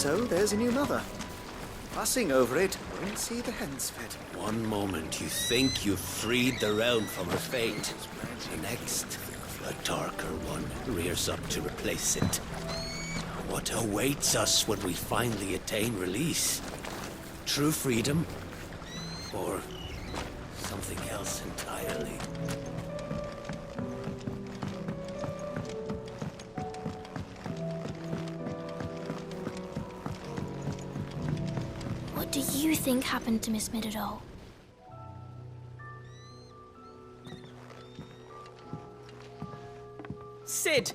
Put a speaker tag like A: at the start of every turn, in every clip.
A: so there's a new mother. Fussing over it won't see the hens fed.
B: One moment you think you've freed the realm from her fate. The next, a darker one rears up to replace it. What awaits us when we finally attain release? True freedom? Or something else entirely?
C: What do you think happened to Miss Midadol?
D: Sid,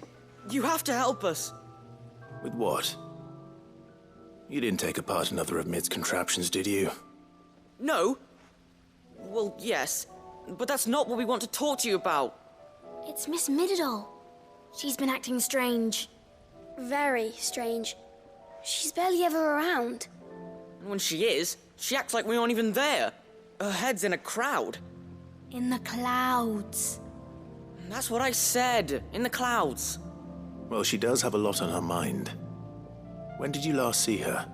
D: you have to help us.
A: With what? You didn't take apart another of Mid's contraptions, did you?
D: No. Well, yes, but that's not what we want to talk to you about.
C: It's Miss Midadol. She's been acting strange.
E: Very strange. She's barely ever around.
D: And when she is, she acts like we aren't even there. Her head's in a crowd.
C: In the clouds.
D: That's what I said, in the clouds.
A: Well, she does have a lot on her mind. When did you last see her?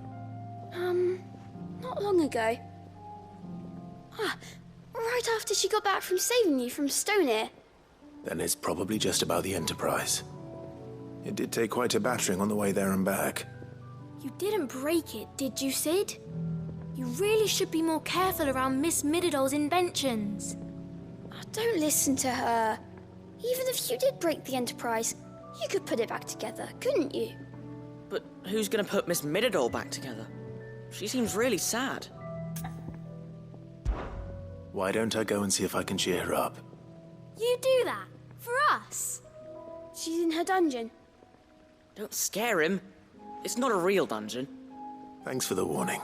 E: Not long ago. Right after she got back from saving you from Stonehenge.
A: Then it's probably just about the Enterprise. It did take quite a battering on the way there and back.
C: You didn't break it, did you, Sid? You really should be more careful around Miss Midadol's inventions.
E: Don't listen to her. Even if you did break the Enterprise, you could put it back together, couldn't you?
D: But who's gonna put Miss Midadol back together? She seems really sad.
A: Why don't I go and see if I can cheer her up?
C: You do that? For us?
E: She's in her dungeon.
D: Don't scare him. It's not a real dungeon.
A: Thanks for the warning.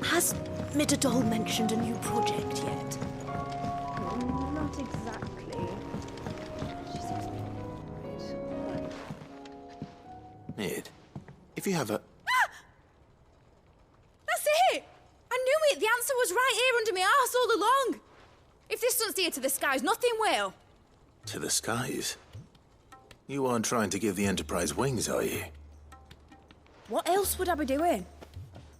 F: Has Midadol mentioned a new project yet?
G: Not exactly. She seems to be
A: Mid, if you have a...
H: That's it! I knew it! The answer was right here under my arse all along! If this doesn't steer to the skies, nothing will.
A: To the skies? You aren't trying to give the Enterprise wings, are you?
H: What else would I be doing?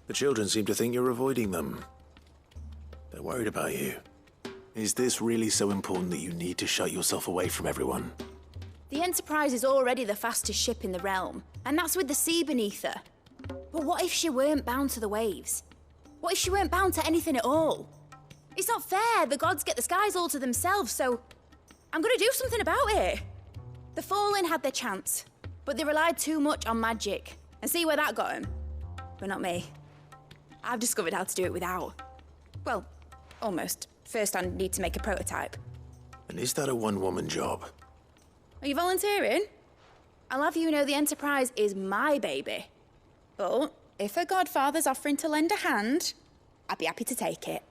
A: The children seem to think you're avoiding them. They're worried about you. Is this really so important that you need to shut yourself away from everyone?
H: The Enterprise is already the fastest ship in the realm, and that's with the sea beneath her. But what if she weren't bound to the waves? What if she weren't bound to anything at all? It's not fair. The gods get the skies all to themselves, so I'm gonna do something about it. The Fallen had their chance, but they relied too much on magic. And see where that got them? But not me. I've discovered how to do it without. Well, almost. First, I need to make a prototype.
A: And is that a one-woman job?
H: Are you volunteering? I'll have you know the Enterprise is my baby. But if her godfather's offering to lend a hand, I'd be happy to take it.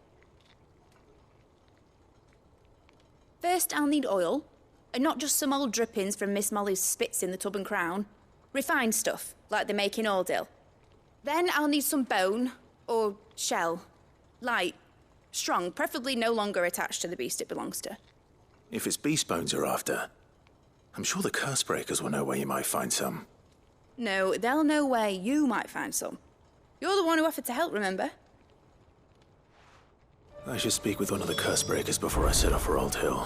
H: First, I'll need oil, and not just some old drippings from Miss Molly's spits in the Tub and Crown. Refined stuff, like they make in Ordil. Then I'll need some bone, or shell. Light, strong, preferably no longer attached to the beast it belongs to.
A: If it's beast bones you're after, I'm sure the curse breakers will know where you might find some.
H: No, they'll know where you might find some. You're the one who offered to help, remember?
A: I should speak with one of the curse breakers before I set off for Old Hill.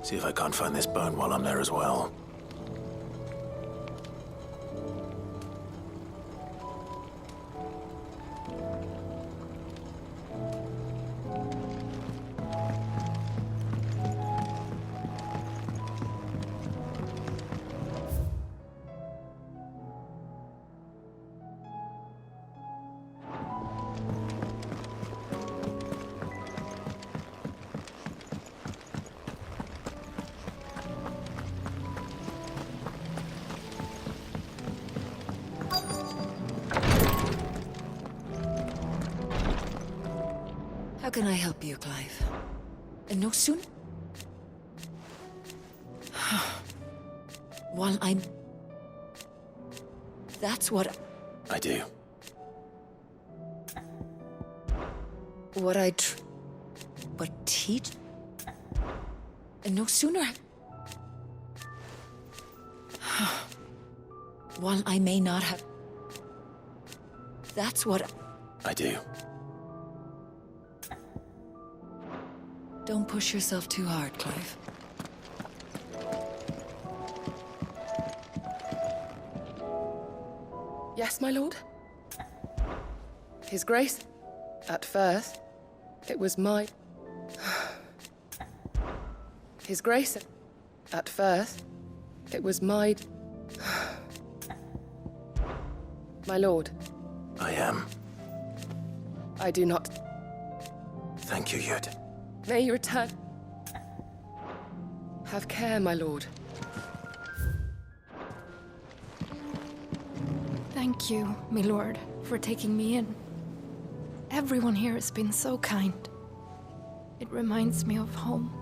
A: See if I can't find this bone while I'm there as well.
F: How can I help you, Clive? No soon?
I: While I'm... That's what...
A: I do.
I: What I but teach? And no sooner... While I may not have... That's what...
A: I do.
I: Don't push yourself too hard, Clive.
J: Yes, my lord? His Grace? At first, it was my... His Grace? At first, it was my... My lord.
A: I am.
J: I do not...
A: Thank you, Yud.
J: May you return... Have care, my lord.
K: Thank you, my lord, for taking me in. Everyone here has been so kind. It reminds me of home.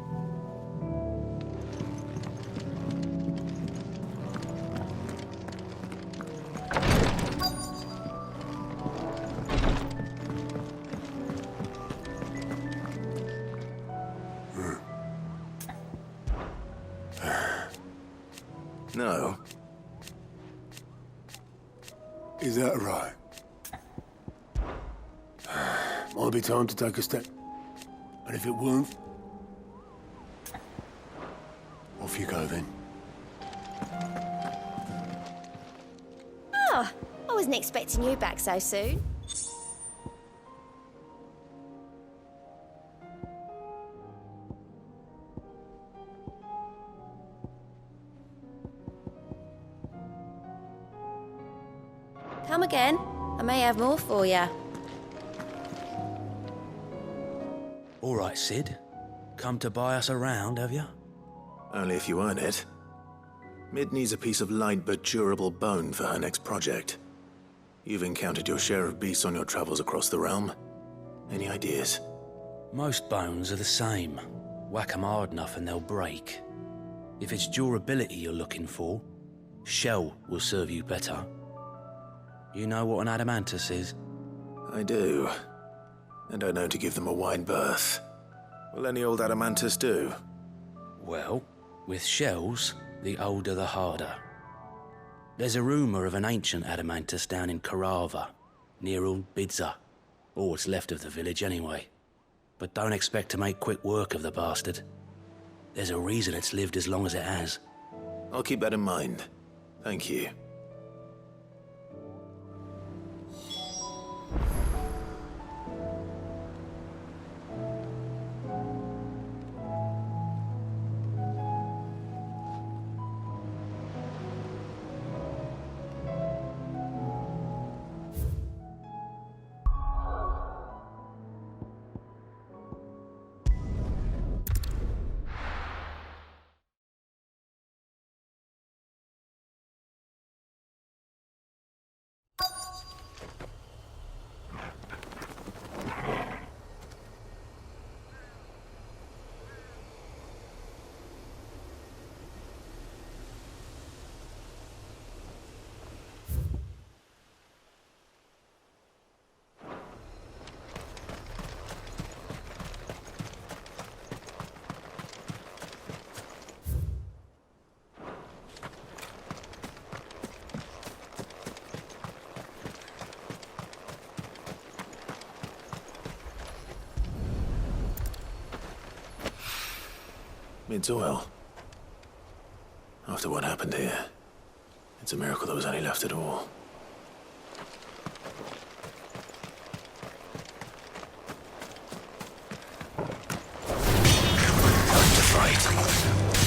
A: No.
L: Is that right? Might be time to take a step. And if it won't, off you go then.
E: Oh, I wasn't expecting you back so soon. Come again. I may have more for you.
B: All right, Sid. Come to buy us around, have you?
A: Only if you earn it. Mid needs a piece of light but durable bone for her next project. You've encountered your share of beasts on your travels across the realm. Any ideas?
B: Most bones are the same. Whack 'em hard enough and they'll break. If it's durability you're looking for, shell will serve you better. You know what an adamantus is?
A: I do. And I know to give them a wide berth. Will any old adamantus do?
B: Well, with shells, the older the harder. There's a rumour of an ancient adamantus down in Carava, near Old Bidza. Or what's left of the village anyway. But don't expect to make quick work of the bastard. There's a reason it's lived as long as it has.
A: I'll keep that in mind. Thank you. Mid's oil. After what happened here, it's a miracle there was any left at all. Time to fight.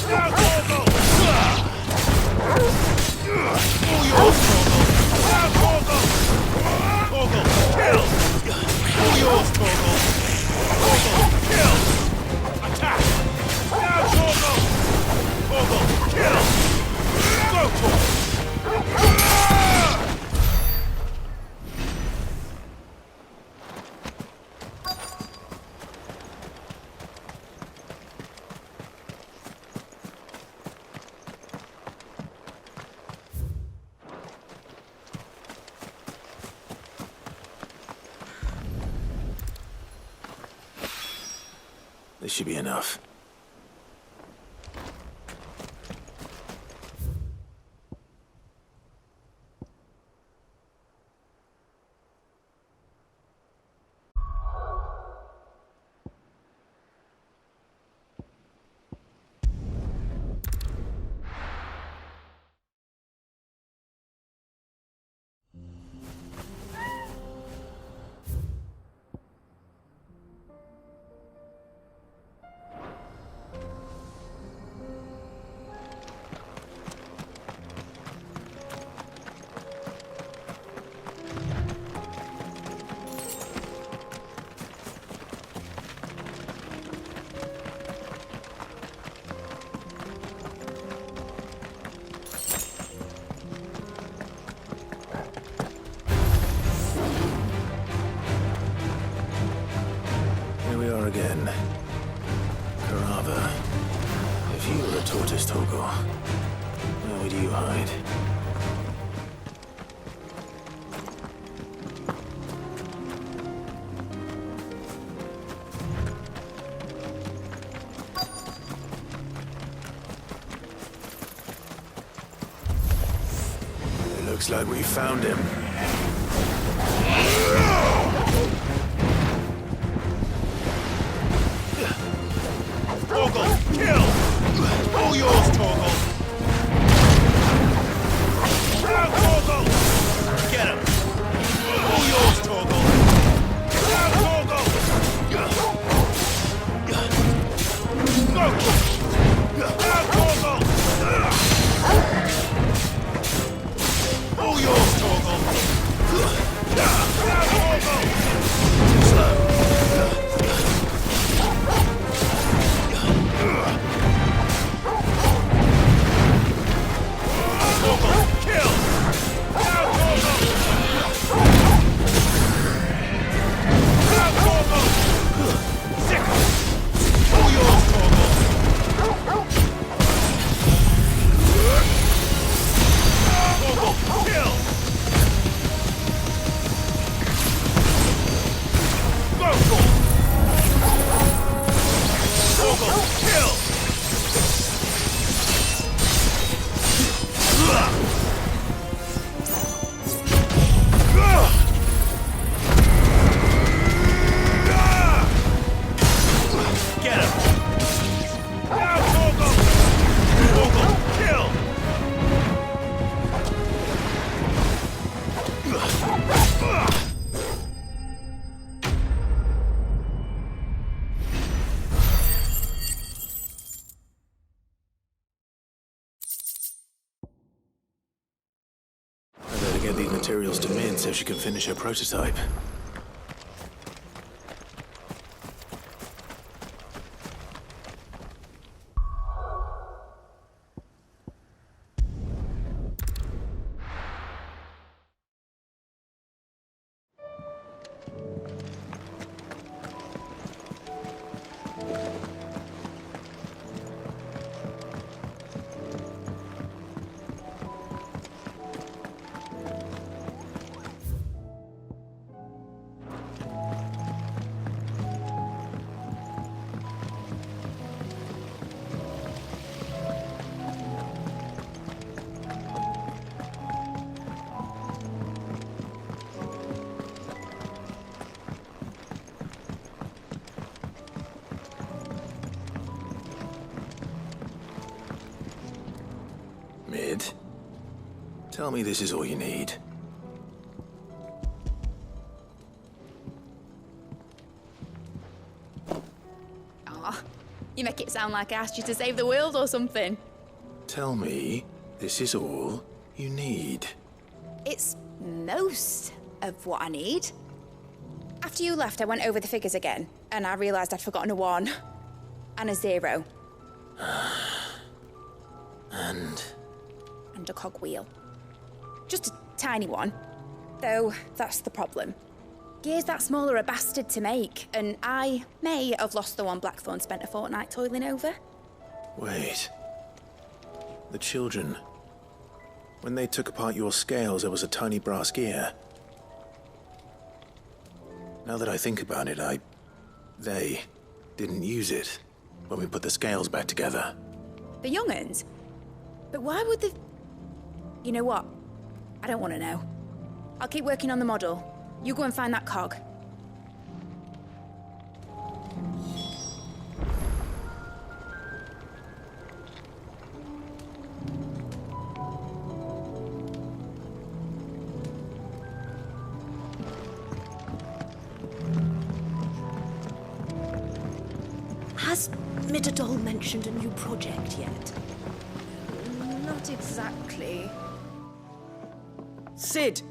A: Now, Gorgo! All yours, Gorgo! Now, Gorgo! Gorgo, kill! All yours, Gorgo! Gorgo, kill! Attack! Now, Gorgo! Gorgo, kill! Go for it! This should be enough. Again. Carava. If you were a tortoise, Togo, where would you hide? It looks like we found him.
B: Torgal, kill! All yours, Torgal! Now, Torgal! Get him! All yours, Torgal! Now, Torgal! Go! Now, Torgal! All yours, Torgal! Now, Torgal! Slow.
A: Get these materials to Min so she can finish her prototype. Mid, tell me this is all you need.
H: Aw, you make it sound like I asked you to save the world or something.
A: Tell me this is all you need.
H: It's most of what I need. After you left, I went over the figures again, and I realised I'd forgotten a 1 and a 0.
A: And
H: a cogwheel. Just a tiny one. Though, that's the problem. Gears that small are a bastard to make, and I may have lost the one Blackthorn spent a fortnight toiling over.
A: Wait. The children. When they took apart your scales, there was a tiny brass gear. Now that I think about it, they didn't use it when we put the scales back together.
H: The young'uns? But why would the... You know what? I don't want to know. I'll keep working on the model. You go and find that cog.
F: Has Midadol mentioned a new project yet?
G: Not exactly.
D: Sid!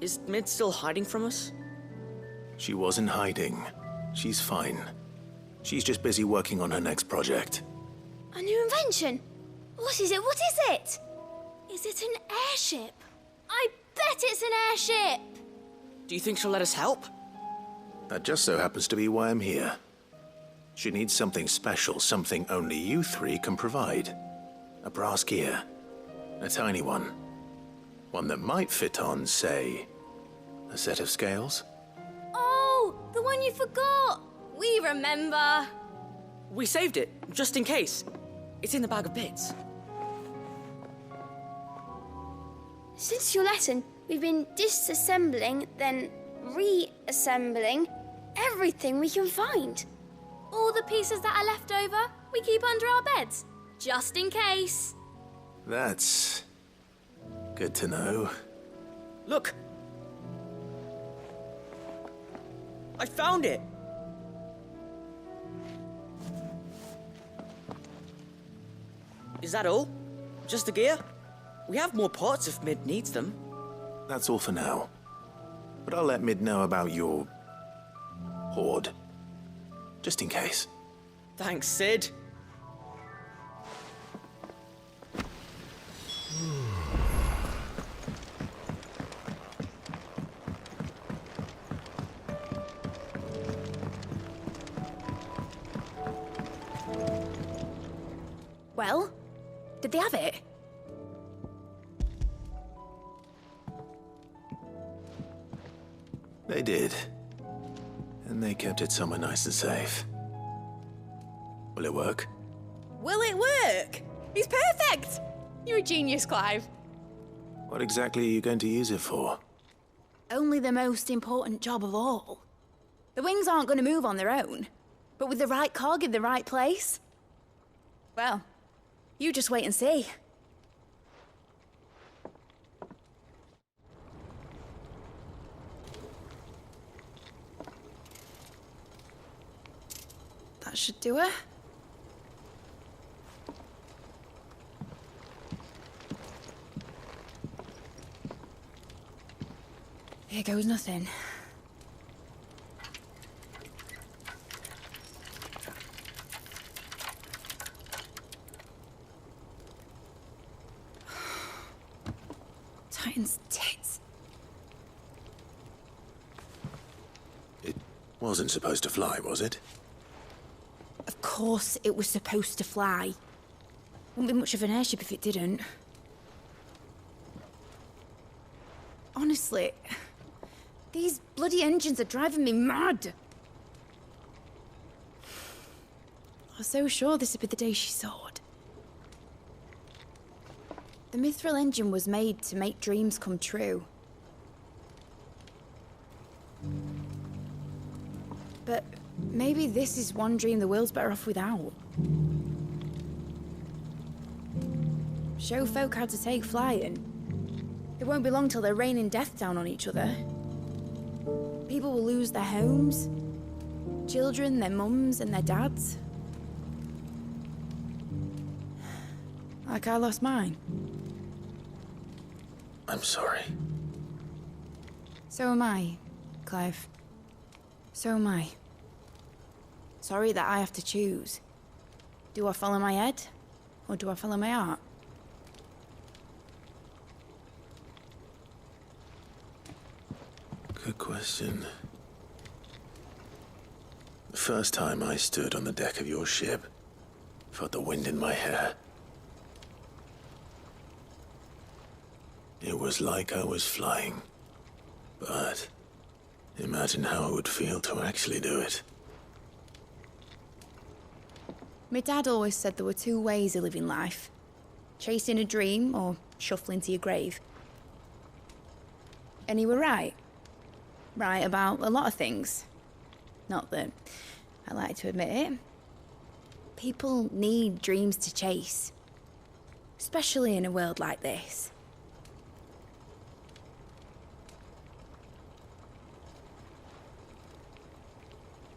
D: Is Mid still hiding from us?
A: She wasn't hiding. She's fine. She's just busy working on her next project.
C: A new invention? What is it? What is it? Is it an airship? I bet it's an airship!
D: Do you think she'll let us help?
A: That just so happens to be why I'm here. She needs something special, something only you three can provide. A brass gear. A tiny one. One that might fit on, say, a set of scales?
C: Oh, the one you forgot! We remember!
D: We saved it, just in case. It's in the bag of bits.
E: Since your lesson, we've been disassembling, then reassembling everything we can find.
C: All the pieces that are left over, we keep under our beds, just in case.
A: That's good to know.
D: Look! I found it! Is that all? Just the gear? We have more parts if Mid needs them.
A: That's all for now. But I'll let Mid know about your hoard. Just in case.
D: Thanks, Sid.
H: Well, did they have it?
A: They did. And they kept it somewhere nice and safe. Will it work?
H: Will it work? He's perfect! You're a genius, Clive.
A: What exactly are you going to use it for?
H: Only the most important job of all. The wings aren't going to move on their own, but with the right cog in the right place. Well, you just wait and see. That should do it. Here goes nothing. Titan's tits.
A: It wasn't supposed to fly, was it?
H: Of course it was supposed to fly. Wouldn't be much of an airship if it didn't. Honestly, these bloody engines are driving me mad. I was so sure this would be the day she soared. The mithril engine was made to make dreams come true. But maybe this is one dream the world's better off without. Show folk how to take flying. It won't be long till they're raining death down on each other. People will lose their homes, children, their mums and their dads. Like I lost mine.
A: I'm sorry.
H: So am I, Clive. So am I. Sorry that I have to choose. Do I follow my head, or do I follow my heart?
A: Good question. The first time I stood on the deck of your ship, felt the wind in my hair. It was like I was flying. But imagine how it would feel to actually do it.
H: My dad always said there were two ways of living life. Chasing a dream or shuffling to your grave. And he were right. Right about a lot of things. Not that I like to admit it. People need dreams to chase. Especially in a world like this.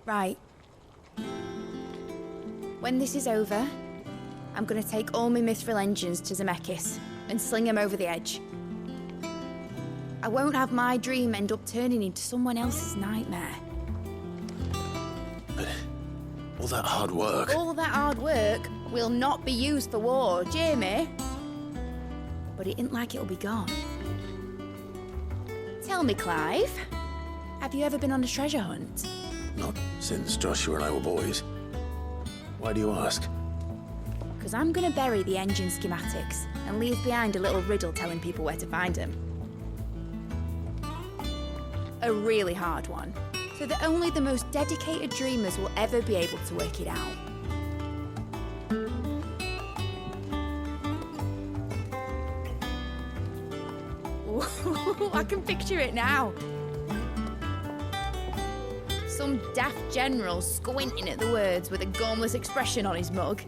H: Right. When this is over, I'm gonna take all my mithril engines to Zemeckis and sling them over the edge. I won't have my dream end up turning into someone else's nightmare.
A: But all that hard work...
H: All that hard work will not be used for war, Jamie. But it ain't like it'll be gone. Tell me, Clive, have you ever been on a treasure hunt?
A: Not since Joshua and I were boys. Why do you ask?
H: Because I'm gonna bury the engine schematics and leave behind a little riddle telling people where to find them. A really hard one, so that only the most dedicated dreamers will ever be able to work it out. Ooh, I can picture it now. Some daft general squinting at the words with a gormless expression on his mug.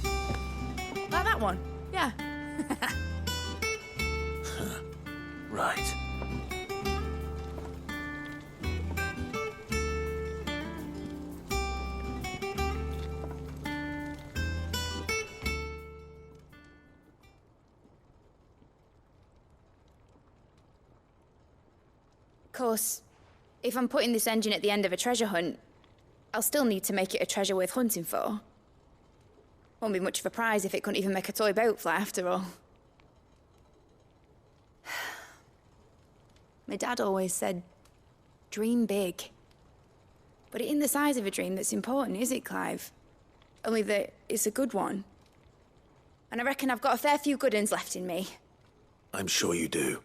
H: Like that one, yeah.
A: Right.
H: Of course, if I'm putting this engine at the end of a treasure hunt, I'll still need to make it a treasure worth hunting for. Won't be much of a prize if it couldn't even make a toy boat fly after all. My dad always said, dream big. But it ain't the size of a dream that's important, is it, Clive? Only that it's a good one. And I reckon I've got a fair few good uns left in me.
A: I'm sure you do.